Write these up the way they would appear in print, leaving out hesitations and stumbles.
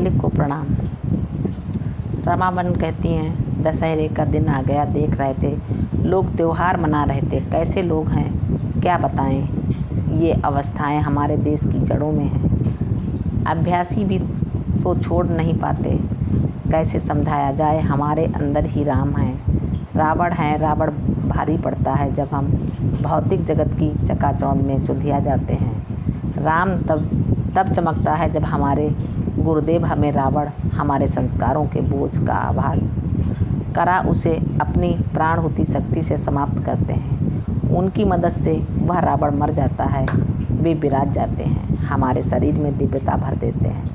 मालिक को प्रणाम। रमाबन कहती हैं, दशहरे का दिन आ गया, देख रहे थे लोग त्यौहार मना रहे थे। कैसे लोग हैं क्या बताएं, ये अवस्थाएं हमारे देश की जड़ों में हैं। अभ्यासी भी तो छोड़ नहीं पाते। कैसे समझाया जाए, हमारे अंदर ही राम हैं। रावण हैं, रावण भारी पड़ता है जब हम भौतिक जगत की चकाचौंध में चुंधिया जाते हैं। राम तब चमकता है जब हमारे गुरुदेव हमें रावण हमारे संस्कारों के बोझ का आभास करा उसे अपनी प्राणहुति शक्ति से समाप्त करते हैं। उनकी मदद से वह रावण मर जाता है। वे विराज जाते हैं, हमारे शरीर में दिव्यता भर देते हैं।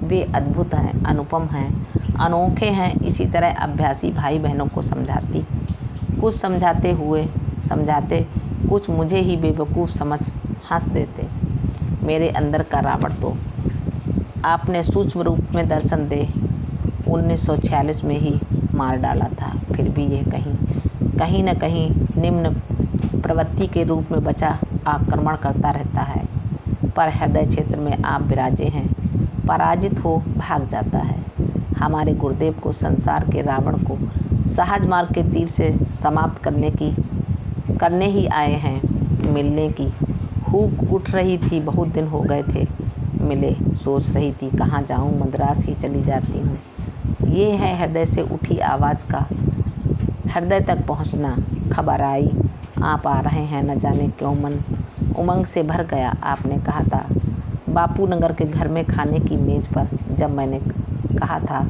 वे अद्भुत हैं, अनुपम हैं, अनोखे हैं। इसी तरह अभ्यासी भाई बहनों को कुछ समझाते कुछ मुझे ही बेवकूफ़ समझ हंस देते। मेरे अंदर का रावण तो आपने सूक्ष्म रूप में दर्शन दे 1946 में ही मार डाला था। फिर भी यह कहीं न कहीं निम्न प्रवृत्ति के रूप में बचा आक्रमण करता रहता है। पर हृदय क्षेत्र में आप विराजे हैं, पराजित हो भाग जाता है। हमारे गुरुदेव को संसार के रावण को सहज मार्ग के तीर से समाप्त करने ही आए हैं। मिलने की हूक उठ रही थी, बहुत दिन हो गए थे मिले। सोच रही थी कहाँ जाऊँ, मद्रास ही चली जाती हूँ। ये है हृदय से उठी आवाज़ का हृदय तक पहुँचना। खबर आई आप आ रहे हैं, न जाने क्यों मन उमंग से भर गया। आपने कहा था बापू नगर के घर में खाने की मेज़ पर, जब मैंने कहा था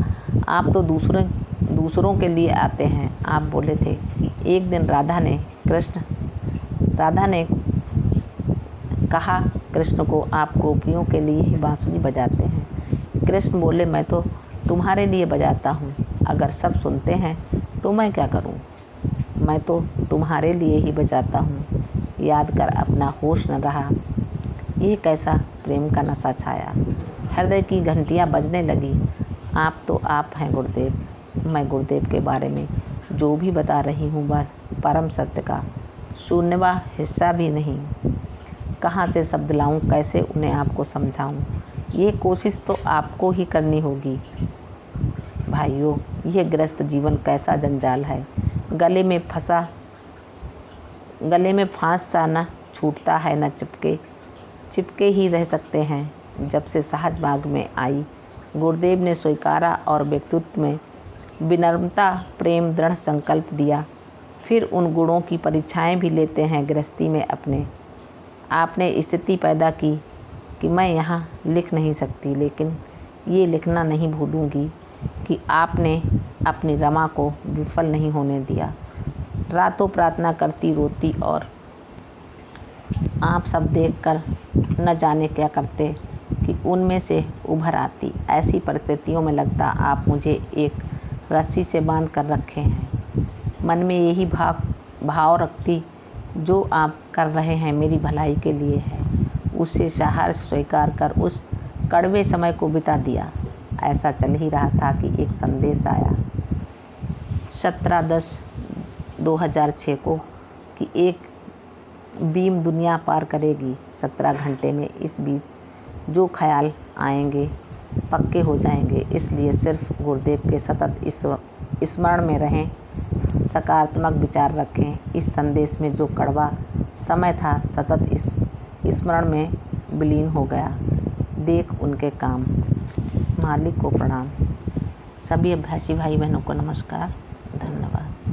आप तो दूसरों के लिए आते हैं, आप बोले थे एक दिन राधा ने कहा कृष्ण को आप गोपियों के लिए ही बांसुरी बजाते हैं। कृष्ण बोले मैं तो तुम्हारे लिए बजाता हूँ, अगर सब सुनते हैं तो मैं क्या करूँ, मैं तो तुम्हारे लिए ही बजाता हूँ। याद कर अपना होश न रहा। ये कैसा प्रेम का नशा छाया, हृदय की घंटियाँ बजने लगी। आप तो आप हैं गुरुदेव, मैं गुरुदेव के बारे में जो भी बता रही हूँ वह परम सत्य का शून्यवा हिस्सा भी नहीं। कहाँ से शब्द लाऊं, कैसे उन्हें आपको समझाऊं, ये कोशिश तो आपको ही करनी होगी। भाइयों, यह ग्रस्त जीवन कैसा जंजाल है। गले में फांस सा न छूटता है, न चिपके ही रह सकते हैं। जब से सहज मार्ग में आई गुरुदेव ने स्वीकारा और व्यक्तित्व में विनम्रता, प्रेम, दृढ़ संकल्प दिया। फिर उन गुणों की परीक्षाएं भी लेते हैं गृहस्थी में अपने। आपने स्थिति पैदा की कि मैं यहाँ लिख नहीं सकती, लेकिन ये लिखना नहीं भूलूंगी कि आपने अपनी रमा को विफल नहीं होने दिया। रातों प्रार्थना करती रोती और आप सब देखकर न जाने क्या करते कि उनमें से उभर आती। ऐसी परिस्थितियों में लगता आप मुझे एक रस्सी से बांध कर रखे हैं। मन में यही भाव रखती जो आप कर रहे हैं मेरी भलाई के लिए है। उसे सहार स्वीकार कर उस कड़वे समय को बिता दिया। ऐसा चल ही रहा था कि एक संदेश आया 17/10/2006 को कि एक बीम दुनिया पार करेगी 17 घंटे में। इस बीच जो ख्याल आएंगे पक्के हो जाएंगे। इसलिए सिर्फ गुरुदेव के सतत स्मरण में रहें, सकारात्मक विचार रखें। इस संदेश में जो कड़वा समय था सतत स्मरण में विलीन हो गया। देख उनके काम। मालिक को प्रणाम। सभी अभ्यासी भाई बहनों को नमस्कार, धन्यवाद।